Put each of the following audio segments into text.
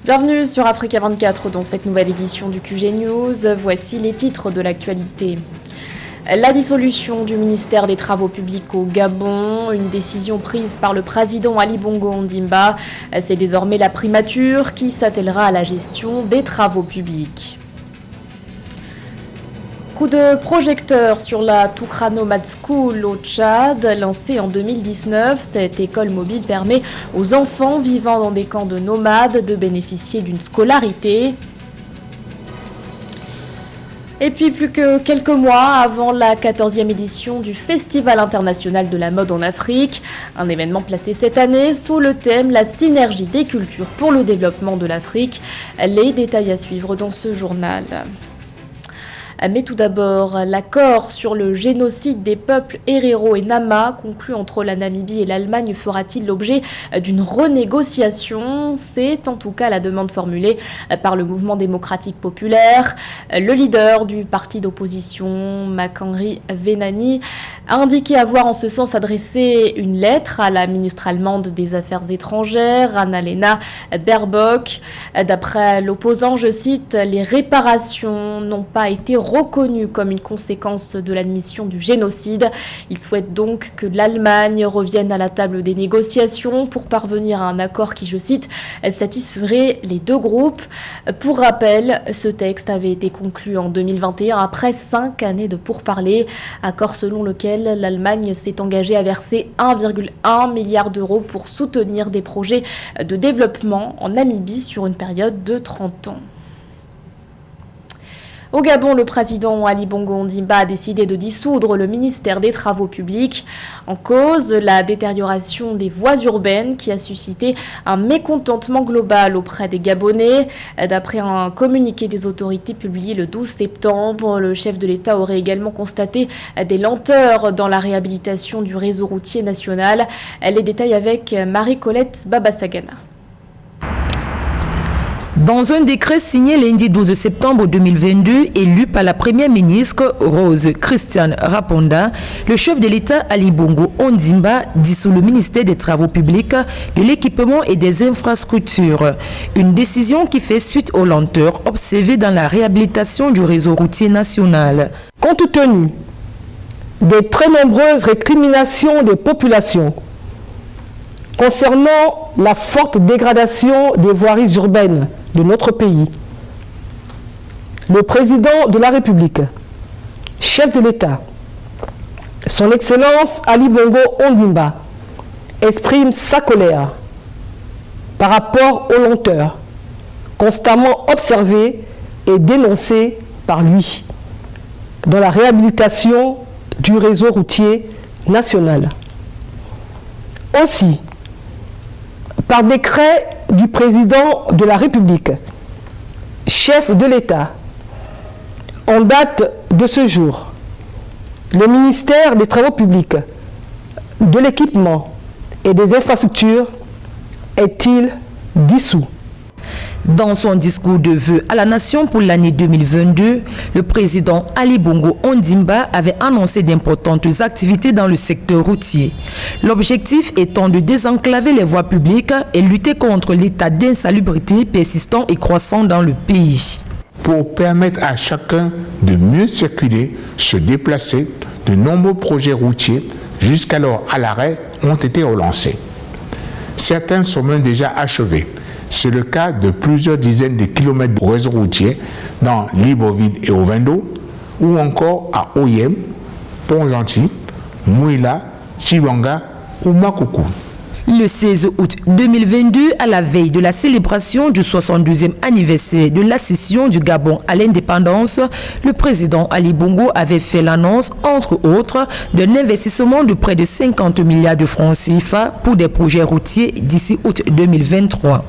Bienvenue sur Africa 24 dans cette nouvelle édition du QG News. Voici les titres de l'actualité. La dissolution du ministère des Travaux publics au Gabon, une décision prise par le président Ali Bongo Ondimba. C'est désormais la primature qui s'attellera à la gestion des travaux publics. Coup de projecteur sur la Toucra Nomad School au Tchad, lancée en 2019. Cette école mobile permet aux enfants vivant dans des camps de nomades de bénéficier d'une scolarité. Et puis plus que quelques mois avant la 14e édition du Festival international de la mode en Afrique, un événement placé cette année sous le thème « La synergie des cultures pour le développement de l'Afrique ». Les détails à suivre dans ce journal. Mais tout d'abord, l'accord sur le génocide des peuples Herero et Nama conclu entre la Namibie et l'Allemagne fera-t-il l'objet d'une renégociation? C'est en tout cas la demande formulée par le mouvement démocratique populaire. Le leader du parti d'opposition, Mac-Henri Venani, a indiqué avoir en ce sens adressé une lettre à la ministre allemande des Affaires étrangères, Annalena Baerbock. D'après l'opposant, je cite, « Les réparations n'ont pas été reconnu comme une conséquence de l'admission du génocide. Il souhaite donc que l'Allemagne revienne à la table des négociations pour parvenir à un accord qui, je cite, satisferait les deux groupes. Pour rappel, ce texte avait été conclu en 2021 après 5 années de pourparlers, accord selon lequel l'Allemagne s'est engagée à verser 1,1 milliard d'euros pour soutenir des projets de développement en Namibie sur une période de 30 ans. Au Gabon, le président Ali Bongo Ondimba a décidé de dissoudre le ministère des Travaux publics. En cause, la détérioration des voies urbaines qui a suscité un mécontentement global auprès des Gabonais. D'après un communiqué des autorités publié le 12 septembre, le chef de l'État aurait également constaté des lenteurs dans la réhabilitation du réseau routier national. Les détails avec Marie-Colette Babasagana. Dans un décret signé lundi 12 septembre 2022 et lu par la première ministre Rose Christiane Raponda, le chef de l'État Ali Bongo Ondimba dissout le ministère des Travaux publics, de l'équipement et des infrastructures. Une décision qui fait suite aux lenteurs observées dans la réhabilitation du réseau routier national. Compte tenu des très nombreuses récriminations des populations concernant la forte dégradation des voiries urbaines de notre pays, le président de la République, chef de l'État, son Excellence Ali Bongo Ondimba, exprime sa colère par rapport aux lenteurs constamment observées et dénoncées par lui dans la réhabilitation du réseau routier national. Aussi, par décret du président de la République, chef de l'État, en date de ce jour, le ministère des Travaux publics, de l'équipement et des infrastructures est-il dissous. Dans son discours de vœux à la nation pour l'année 2022, le président Ali Bongo Ondimba avait annoncé d'importantes activités dans le secteur routier. L'objectif étant de désenclaver les voies publiques et lutter contre l'état d'insalubrité persistant et croissant dans le pays. Pour permettre à chacun de mieux circuler, se déplacer, de nombreux projets routiers, jusqu'alors à l'arrêt, ont été relancés. Certains sont même déjà achevés. C'est le cas de plusieurs dizaines de kilomètres de réseau routier dans Libreville et Ovendo, ou encore à Oyem, Pont-Gentil, Mouila, Chibanga ou Makoukou. Le 16 août 2022, à la veille de la célébration du 72e anniversaire de l'accession du Gabon à l'indépendance, le président Ali Bongo avait fait l'annonce, entre autres, d'un investissement de près de 50 milliards de francs CFA pour des projets routiers d'ici août 2023.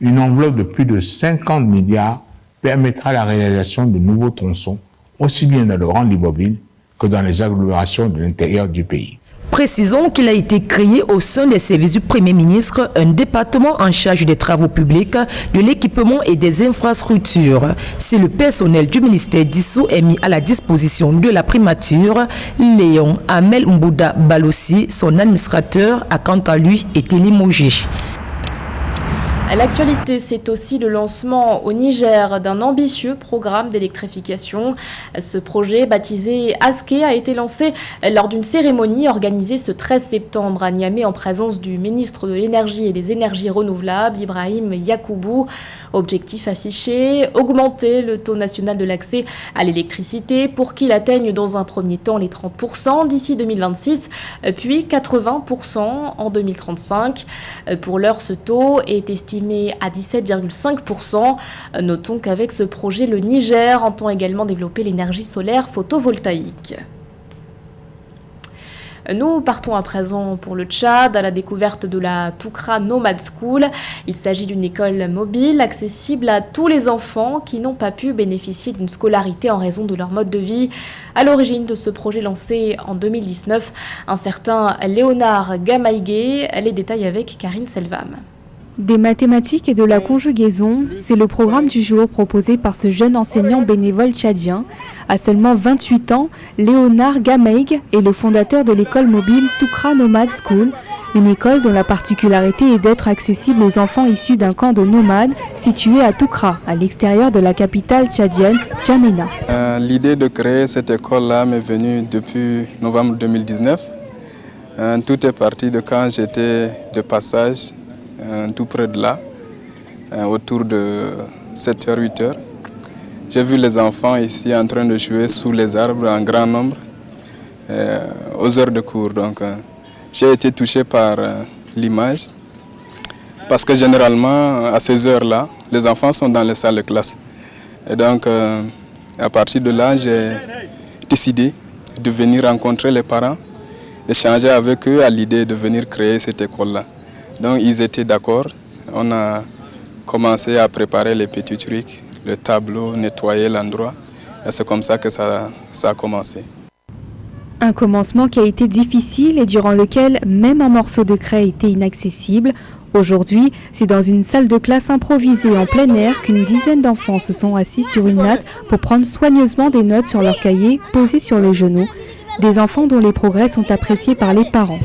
Une enveloppe de plus de 50 milliards permettra la réalisation de nouveaux tronçons, aussi bien dans le Grand Libreville que dans les agglomérations de l'intérieur du pays. Précisons qu'il a été créé au sein des services du Premier ministre un département en charge des travaux publics, de l'équipement et des infrastructures. Si le personnel du ministère dissous est mis à la disposition de la primature, Léon Amel Mbouda Balossi, son administrateur, a quant à lui été limogé. L'actualité, c'est aussi le lancement au Niger d'un ambitieux programme d'électrification. Ce projet, baptisé Aské, a été lancé lors d'une cérémonie organisée ce 13 septembre à Niamey en présence du ministre de l'Énergie et des Énergies renouvelables, Ibrahim Yacoubou. Objectif affiché, augmenter le taux national de l'accès à l'électricité pour qu'il atteigne dans un premier temps les 30% d'ici 2026, puis 80% en 2035. Pour l'heure, ce taux est estimé à 17,5%. Notons qu'avec ce projet, le Niger entend également développer l'énergie solaire photovoltaïque. Nous partons à présent pour le Tchad, à la découverte de la Toukra Nomad School. Il s'agit d'une école mobile accessible à tous les enfants qui n'ont pas pu bénéficier d'une scolarité en raison de leur mode de vie. À l'origine de ce projet lancé en 2019, un certain Léonard Gamaïgué. Les détails avec Karine Selvam. Des mathématiques et de la conjugaison, c'est le programme du jour proposé par ce jeune enseignant bénévole tchadien. À seulement 28 ans, Léonard Gamaïg est le fondateur de l'école mobile Toukra Nomad School, une école dont la particularité est d'être accessible aux enfants issus d'un camp de nomades situé à Toukra, à l'extérieur de la capitale tchadienne, N'Djamena. L'idée de créer cette école-là m'est venue depuis novembre 2019. Tout est parti de quand j'étais de passage tout près de là, autour de 7h, 8h. J'ai vu les enfants ici en train de jouer sous les arbres en grand nombre aux heures de cours. Donc, j'ai été touché par l'image parce que généralement, à ces heures-là, les enfants sont dans les salles de classe. Et donc, à partir de là, j'ai décidé de venir rencontrer les parents, échanger avec eux à l'idée de venir créer cette école-là. Donc ils étaient d'accord, on a commencé à préparer les petits trucs, le tableau, nettoyer l'endroit, et c'est comme ça que ça a commencé. Un commencement qui a été difficile et durant lequel même un morceau de craie était inaccessible. Aujourd'hui, c'est dans une salle de classe improvisée en plein air qu'une dizaine d'enfants se sont assis sur une natte pour prendre soigneusement des notes sur leurs cahiers posés sur les genoux. Des enfants dont les progrès sont appréciés par les parents.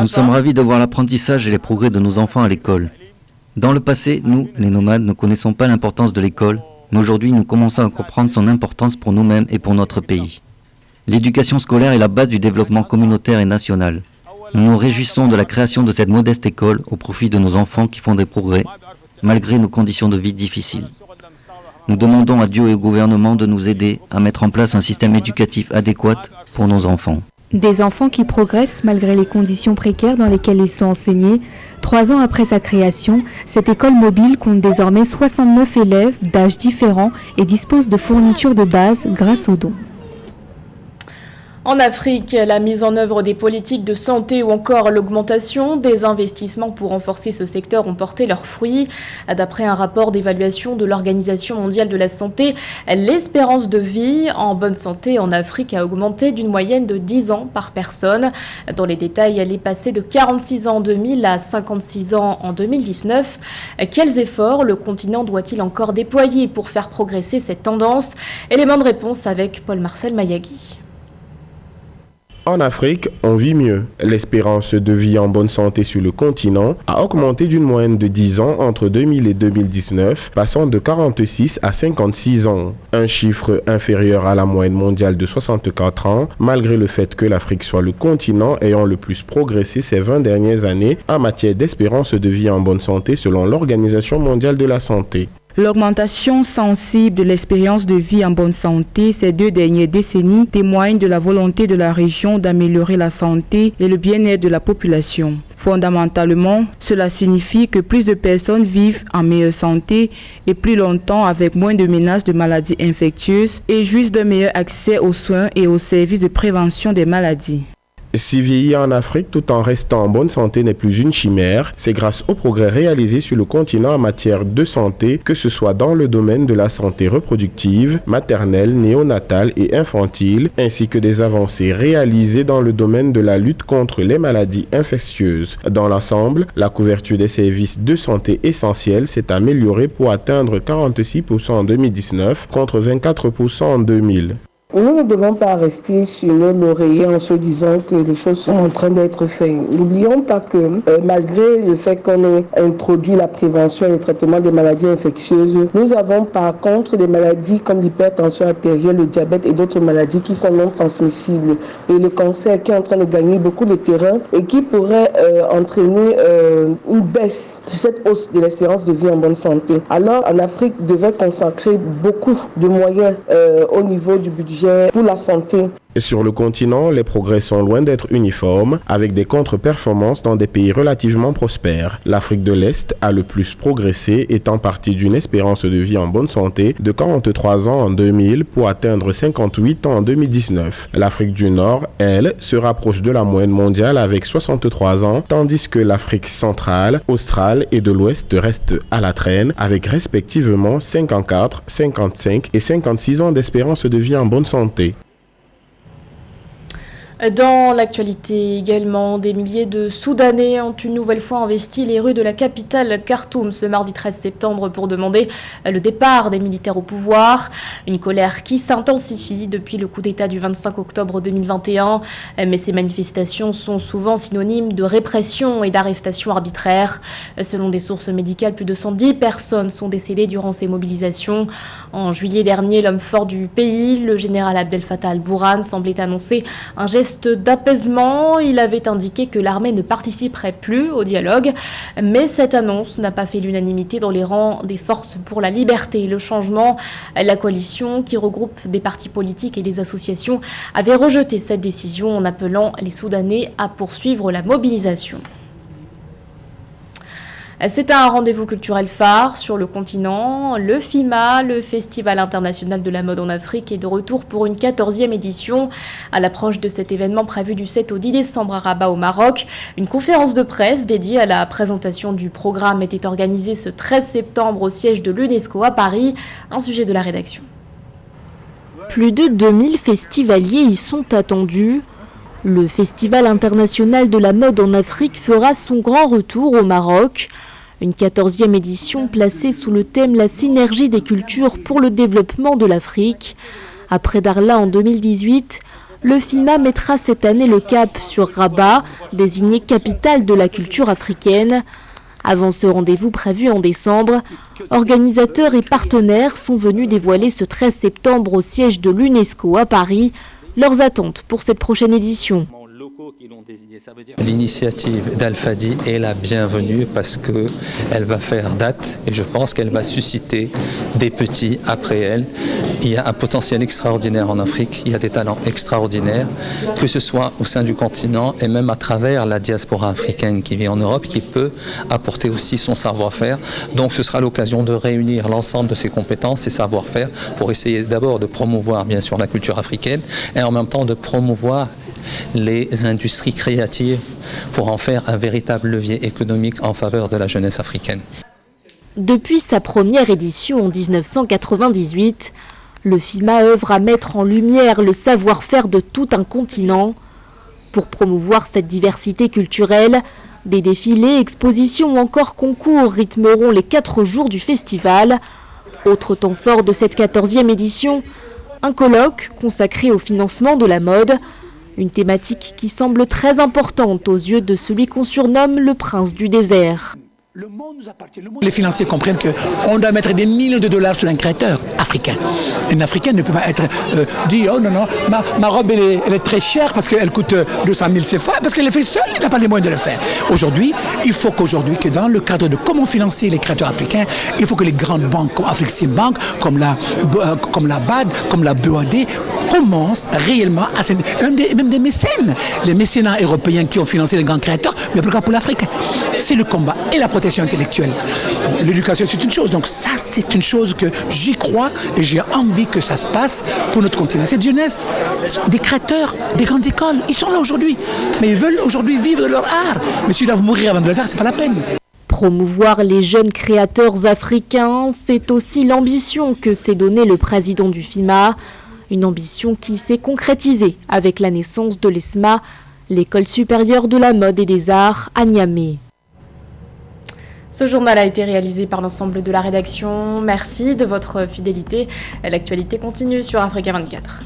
Nous sommes ravis de voir l'apprentissage et les progrès de nos enfants à l'école. Dans le passé, nous, les nomades, ne connaissons pas l'importance de l'école, mais aujourd'hui nous commençons à comprendre son importance pour nous-mêmes et pour notre pays. L'éducation scolaire est la base du développement communautaire et national. Nous nous réjouissons de la création de cette modeste école au profit de nos enfants qui font des progrès, malgré nos conditions de vie difficiles. Nous demandons à Dieu et au gouvernement de nous aider à mettre en place un système éducatif adéquat pour nos enfants. Des enfants qui progressent malgré les conditions précaires dans lesquelles ils sont enseignés. 3 ans après sa création, cette école mobile compte désormais 69 élèves d'âges différents et dispose de fournitures de base grâce aux dons. En Afrique, la mise en œuvre des politiques de santé ou encore l'augmentation des investissements pour renforcer ce secteur ont porté leurs fruits. D'après un rapport d'évaluation de l'Organisation mondiale de la santé, l'espérance de vie en bonne santé en Afrique a augmenté d'une moyenne de 10 ans par personne. Dans les détails, elle est passée de 46 ans en 2000 à 56 ans en 2019. Quels efforts le continent doit-il encore déployer pour faire progresser cette tendance? Élément de réponse avec Paul-Marcel Mayagui. En Afrique, on vit mieux. L'espérance de vie en bonne santé sur le continent a augmenté d'une moyenne de 10 ans entre 2000 et 2019, passant de 46 à 56 ans. Un chiffre inférieur à la moyenne mondiale de 64 ans, malgré le fait que l'Afrique soit le continent ayant le plus progressé ces 20 dernières années en matière d'espérance de vie en bonne santé selon l'Organisation mondiale de la santé. L'augmentation sensible de l'espérance de vie en bonne santé ces 2 dernières décennies témoigne de la volonté de la région d'améliorer la santé et le bien-être de la population. Fondamentalement, cela signifie que plus de personnes vivent en meilleure santé et plus longtemps avec moins de menaces de maladies infectieuses et jouissent d'un meilleur accès aux soins et aux services de prévention des maladies. Si vieillir en Afrique tout en restant en bonne santé n'est plus une chimère, c'est grâce aux progrès réalisés sur le continent en matière de santé, que ce soit dans le domaine de la santé reproductive, maternelle, néonatale et infantile, ainsi que des avancées réalisées dans le domaine de la lutte contre les maladies infectieuses. Dans l'ensemble, la couverture des services de santé essentiels s'est améliorée pour atteindre 46% en 2019 contre 24% en 2000. Nous ne devons pas rester sur nos lauriers en se disant que les choses sont en train d'être faites. N'oublions pas que malgré le fait qu'on ait introduit la prévention et le traitement des maladies infectieuses, nous avons par contre des maladies comme l'hypertension artérielle, le diabète et d'autres maladies qui sont non transmissibles. Et le cancer qui est en train de gagner beaucoup de terrain et qui pourrait entraîner une baisse de cette hausse de l'espérance de vie en bonne santé. Alors en Afrique devait consacrer beaucoup de moyens au niveau du budget pour la santé. Sur le continent, les progrès sont loin d'être uniformes, avec des contre-performances dans des pays relativement prospères. L'Afrique de l'Est a le plus progressé, étant partie d'une espérance de vie en bonne santé de 43 ans en 2000 pour atteindre 58 ans en 2019. L'Afrique du Nord, elle, se rapproche de la moyenne mondiale avec 63 ans, tandis que l'Afrique centrale, australe et de l'Ouest restent à la traîne, avec respectivement 54, 55 et 56 ans d'espérance de vie en bonne santé. Dans l'actualité également, des milliers de Soudanais ont une nouvelle fois investi les rues de la capitale Khartoum ce mardi 13 septembre pour demander le départ des militaires au pouvoir. Une colère qui s'intensifie depuis le coup d'État du 25 octobre 2021. Mais ces manifestations sont souvent synonymes de répression et d'arrestations arbitraires. Selon des sources médicales, plus de 110 personnes sont décédées durant ces mobilisations. En juillet dernier, l'homme fort du pays, le général Abdel Fattah al-Burhan, semblait annoncer un geste d'apaisement. Il avait indiqué que l'armée ne participerait plus au dialogue, mais cette annonce n'a pas fait l'unanimité dans les rangs des forces pour la liberté et le changement. La coalition, qui regroupe des partis politiques et des associations, avait rejeté cette décision en appelant les Soudanais à poursuivre la mobilisation. C'est un rendez-vous culturel phare sur le continent. Le FIMA, le Festival international de la mode en Afrique, est de retour pour une 14e édition. À l'approche de cet événement prévu du 7 au 10 décembre à Rabat au Maroc, une conférence de presse dédiée à la présentation du programme était organisée ce 13 septembre au siège de l'UNESCO à Paris. Un sujet de la rédaction. Plus de 2000 festivaliers y sont attendus. Le Festival international de la mode en Afrique fera son grand retour au Maroc. Une 14e édition placée sous le thème « La synergie des cultures pour le développement de l'Afrique ». Après Darla en 2018, le FIMA mettra cette année le cap sur Rabat, désignée capitale de la culture africaine. Avant ce rendez-vous prévu en décembre, organisateurs et partenaires sont venus dévoiler ce 13 septembre au siège de l'UNESCO à Paris leurs attentes pour cette prochaine édition. L'initiative d'Al-Fadi est la bienvenue parce qu'elle va faire date et je pense qu'elle va susciter des petits après elle. Il y a un potentiel extraordinaire en Afrique, il y a des talents extraordinaires, que ce soit au sein du continent et même à travers la diaspora africaine qui vit en Europe, qui peut apporter aussi son savoir-faire. Donc ce sera l'occasion de réunir l'ensemble de ces compétences et savoir-faire pour essayer d'abord de promouvoir bien sûr la culture africaine et en même temps de promouvoir les industries créatives pour en faire un véritable levier économique en faveur de la jeunesse africaine. Depuis sa première édition en 1998, le FIMA œuvre à mettre en lumière le savoir-faire de tout un continent. Pour promouvoir cette diversité culturelle, des défilés, expositions ou encore concours rythmeront les 4 jours du festival. Autre temps fort de cette 14e édition, un colloque consacré au financement de la mode. Une thématique qui semble très importante aux yeux de celui qu'on surnomme le prince du désert. Les financiers comprennent qu'on doit mettre des millions de dollars sur un créateur africain. Un Africain ne peut pas être dit « Oh non, non, ma robe elle est très chère parce qu'elle coûte 200 000 CFA, parce qu'elle le fait seule, il n'a pas les moyens de le faire. » Aujourd'hui, il faut que dans le cadre de comment financer les créateurs africains, il faut que les grandes banques comme Afreximbank, comme la BAD, comme la BOAD, commencent réellement à même des mécènes. Les mécénats européens qui ont financé les grands créateurs, mais pourquoi pour l'Afrique? C'est le combat et la protection intellectuelle. L'éducation, c'est une chose. Donc ça, c'est une chose que j'y crois et j'ai envie que ça se passe pour notre continent. Cette jeunesse, des créateurs, des grandes écoles, ils sont là aujourd'hui. Mais ils veulent aujourd'hui vivre de leur art. Mais s'ils doivent mourir avant de le faire, c'est pas la peine. Promouvoir les jeunes créateurs africains, c'est aussi l'ambition que s'est donnée le président du FIMA. Une ambition qui s'est concrétisée avec la naissance de l'ESMA, l'école supérieure de la mode et des arts à Niamey. Ce journal a été réalisé par l'ensemble de la rédaction. Merci de votre fidélité. L'actualité continue sur Africa 24.